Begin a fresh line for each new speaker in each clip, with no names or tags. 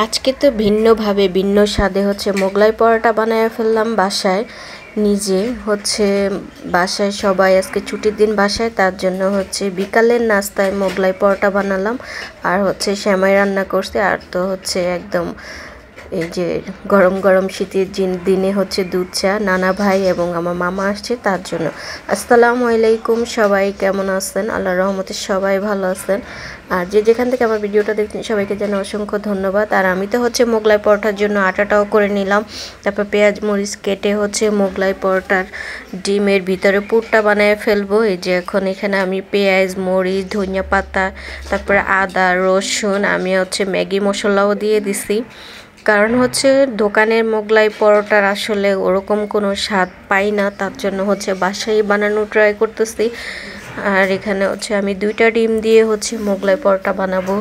আজকে তো ভিন্নভাবে ভিন্ন স্বাদে মোগলাই পরোটা বানায় ফেললাম বাসায় নিজে। বাসায় সবাই আজকে ছুটির দিন বাসায়, তার জন্য বিকালের নাস্তায় মোগলাই পরোটা বানালাম। আর সেমাই রান্না করছে। আর তো একদম এই যে গরম গরম শীতের দিনে দুধ চা। নানা ভাই এবং আমার মামা আসছে তার জন্য। আসসালামু আলাইকুম, সবাই কেমন আছেন? আল্লাহর রহমতে সবাই ভালো আছেন। আর যে যেখান থেকে আমার ভিডিওটা দেখছেন সবাইকে জানাই অসংখ্য ধন্যবাদ। আর আমি তো মোগলাই পরোটার জন্য আটাটাও করে নিলাম। তারপর পেঁয়াজ মরিচ কেটে মোগলাই পরোটার ডিমের ভিতরে পুরটা বানিয়ে ফেলবো। এই যে এখন এখানে আমি পেঁয়াজ মরিচ ধনিয়া পাতা তারপরে আদা রসুন আমি ম্যাগি মশলাও দিয়ে দিছি। কারণ দোকানের মোগলাই পরোটার আসলে ওরকম কোনো স্বাদ পাই না, তার জন্য বাসায় বানানো ট্রাই করতেছি। আর এখানে আমি 2টা ডিম দিয়ে মোগলাই পরোটা বানাবো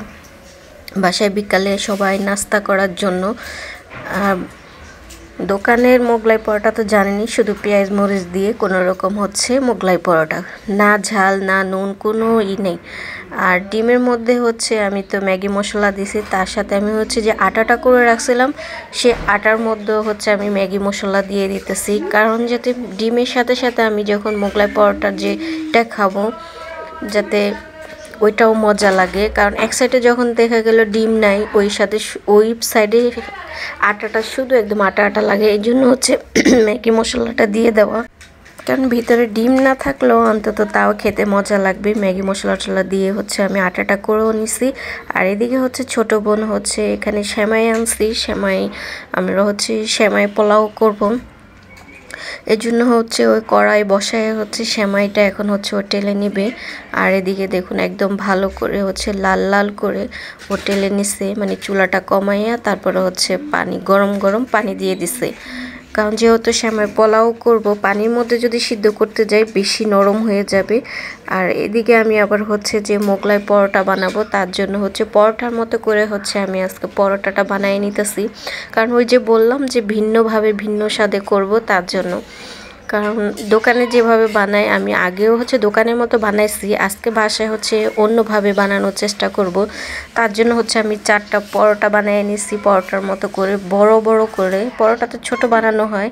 বাসায় বিকালে সবাই নাস্তা করার জন্য। দোকানের মোগলাই পরোটা তো জানেনই, শুধু পেঁয়াজ মরিচ দিয়ে কোনো রকম মোগলাই পরোটা, না ঝাল না নুন, কোনো নেই। আর ডিমের মধ্যে আমি তো ম্যাগি মশলা দিছি, তার সাথে আমি যে আটাটা করে রাখছিলাম সে আটার মধ্যে আমি ম্যাগি মশলা দিয়ে দিতেছি। কারণ যাতে ডিমের সাথে সাথে আমি যখন মোগলাই পরোটার যেটা খাবো যাতে ওইটাও মজা লাগে। কারণ এক সাইডে যখন দেখা গেল ডিম নাই, ওই সাইডে আটাটা শুধু একদম আটা আটা লাগে। এই জন্য ম্যাগি মশলাটা দিয়ে দেওয়া। কারণ ভিতরে ডিম না থাকলেও অন্তত তাও খেতে মজা লাগবে। ম্যাগি মশলা দিয়ে আমি আটাটা করেও নিছি। আর এদিকে ছোট বোন এখানে সেমাই আনছি। সেমাই আমরা সেমাই পোলাও করব। এর জন্য ওই কড়াই বসায় সেমাইটা এখন ও টেলে নিবে। আর এদিকে দেখুন একদম ভালো করে লাল লাল করে ও টেলে নিছে, মানে চুলাটা কমাইয়া তারপরে পানি গরম গরম পানি দিয়ে দিছে। কারণ যেহেতু সেমাই পোলাও করব, পানির মধ্যে যদি সিদ্ধ করতে যাই বেশি নরম হয়ে যাবে। আর এদিকে আমি আবার যে মোগলাই পরোটা বানাবো, তার জন্য পরোটার মতো করে আমি আজকে পরোটাটা বানিয়ে নিতেছি। কারণ ওই যে বললাম যে ভিন্নভাবে ভিন্ন স্বাদে করব, তার জন্য। কারণ দোকানে যেভাবে বানায়, আমি আগেও দোকানের মতো বানাইছি, আজকে বাসায় অন্যভাবে বানানোর চেষ্টা করব। তার জন্য আমি 4টা পরোটা বানিয়ে নিছি পরোটার মতো করে, বড় বড় করে। পরোটা তো ছোট বানানো হয়,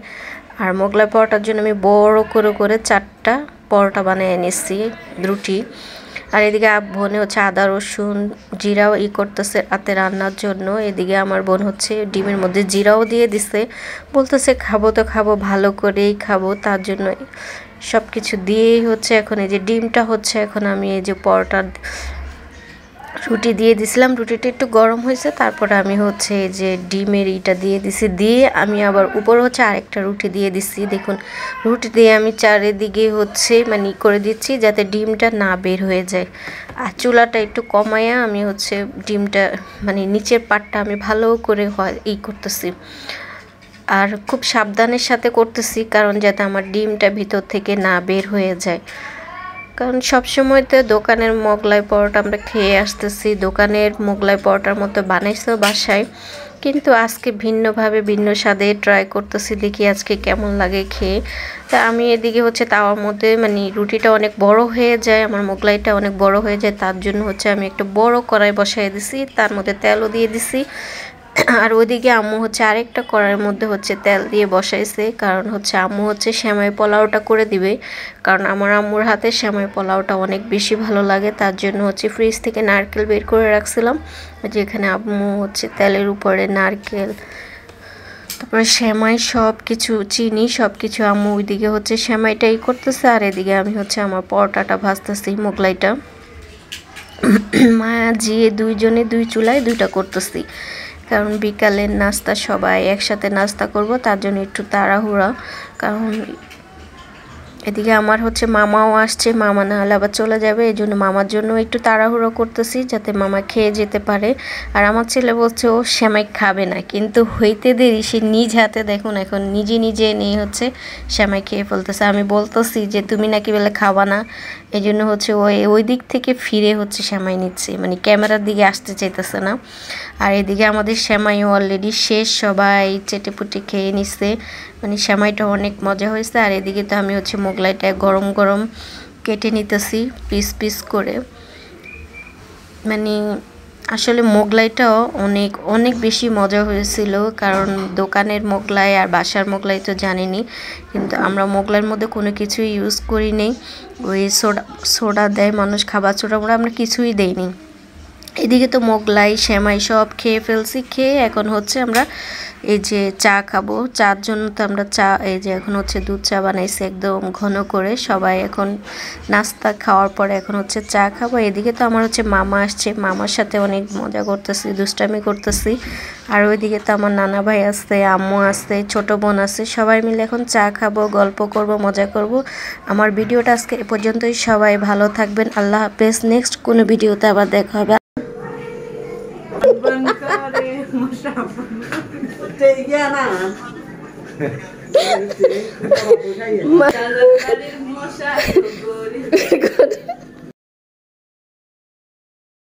আর মোগলাই পরোটার জন্য আমি বড় করে করে 4টা পরোটা বানিয়ে নিছি রুটি। আর এদিকে বোনে আদা রসুন জিরাও করতেছে রাতে রান্নার জন্য। এদিকে আমার বোন ডিমের মধ্যে জিরাও দিয়ে দিছে, বলতেছে খাবো তো খাবো, ভালো করেই খাবো। তার জন্য সব কিছু দিয়েই এখন এই যে ডিমটা এখন আমি এই যে পরোটা রুটি দিয়ে দিছিলাম, রুটিটা একটু গরম হয়েছে, তারপরে আমি এই যে ডিমের ইটা দিয়ে দিছি। দিয়ে আমি আবার উপর আরেকটা রুটি দিয়ে দিছি। দেখুন রুটি দিয়ে আমি চারিদিকে মানে করে দিচ্ছি যাতে ডিমটা না বের হয়ে যায়। আর চুলাটা একটু কমাইয়া আমি ডিমটা মানে নিচের পাটটা আমি ভালো করে করতেছি। আর খুব সাবধানের সাথে করতেছি, কারণ যাতে আমার ডিমটা ভিতর থেকে না বের হয়ে যায়। কারণ সবসময় তো দোকানের মোগলাই পরোটা আমরা খেয়ে আসতেছি, দোকানের মোগলাই পরোটার মতো বানাইছো বাসায়, কিন্তু আজকে ভিন্নভাবে ভিন্ন স্বাদে ট্রাই করতেছি, দেখি আজকে কেমন লাগে খেয়ে। তা আমি এদিকে তাওয়ার মধ্যে মানে রুটিটা অনেক বড় হয়ে যায়, আমার মোগলাইটা অনেক বড় হয়ে যায়, তার জন্য আমি একটা বড় কড়াই বসাই দিছি, তার মধ্যে তেলও দিয়ে দিছি। আর ওইদিকে আম্মু আরেকটা কড়াইয়ের মধ্যে তেল দিয়ে বসাইছে, কারণ আম্মু সেমাই পোলাওটা করে দিবে। কারণ আমার আম্মুর হাতে সেমাই পোলাওটা অনেক বেশি ভালো লাগে, তার জন্য ফ্রিজ থেকে নারকেল বের করে রাখছিলাম। যেখানে আম্মু তেলের উপরে নারকেল তারপরে সেমাই সব কিছু চিনি সব কিছু আম্মু ওইদিকে সেমাইটাই করতেছে। আর এদিকে আমি আমার পরোটাটা ভাজতেছি, মোগলাইটা মা জিয়ে দুইজনে 2 চুলায় 2টা করতেছি। কারণ বিকালের নাস্তা সবাই একসাথে নাস্তা করব, তার জন্য একটু তাড়াহুড়া। কারণ এদিকে আমার মামাও আসছে, মামা না হলে আবার চলে যাবে, এই জন্য মামার জন্য একটু তাড়াহুড়ো করতেছি যাতে মামা খেয়ে যেতে পারে। আর আমার ছেলে বলছে ও সেমাই খাবে না, কিন্তু হইতে দেরি সে নিজ হাতে দেখুন এখন নিজে নিজে নিয়ে সেমাই খেয়ে ফেলতেছে। আমি বলতেছি যে তুমি নাকি বলে খাবা না, এই জন্য ওই দিক থেকে ফিরে সেমাই নিচ্ছে, মানে ক্যামেরার দিকে আসতে চাইতেছে না। আর এদিকে আমাদের সেমাইও অলরেডি শেষ, সবাই চেটেপুটে খেয়ে নিচ্ছে, মানে সেমাইটা অনেক মজা হয়েছে। আর এদিকে তো আমি মোগলাইটা গরম গরম কেটে নিতেছি পিস পিস করে, মানে আসলে মোগলাইটাও অনেক অনেক বেশি মজা হয়েছিল, কারণ দোকানের মোগলাই আর বাসার মোগলাই তো জানিনি, কিন্তু আমরা মোগলাইয়ের মধ্যে কোনো কিছুই ইউজ করি নেই। ওই সোডা দেয় মানুষ, খাবার সোডা আমরা কিছুই দেইনি। এদিকে তো মোগলাই সেমাই সব খেয়ে ফেলছি, খেয়ে এখন হচ্ছে আমরা এই যে চা খাবো। চার জন্য তো আমরা চা, এই যে এখন হচ্ছে দুধ চা বানাইছি একদম ঘন করে, সবাই এখন নাস্তা খাওয়ার পরে এখন হচ্ছে চা খাবো। এদিকে তো আমার হচ্ছে মামা আসছে, মামার সাথে অনেক মজা করতেছি, দুষ্টামি করতেছি। আর ওইদিকে তো আমার নানা ভাই আসছে, আম্মু আসছে, ছোট বোন আছে, সবাই মিলে এখন চা খাবো, গল্প করব, মজা করব। আমার ভিডিওটা আজকে এ পর্যন্তই। সবাই ভালো থাকবেন, আল্লাহ হাফেজ। নেক্সট কোনো ভিডিওতে আবার দেখা হবে।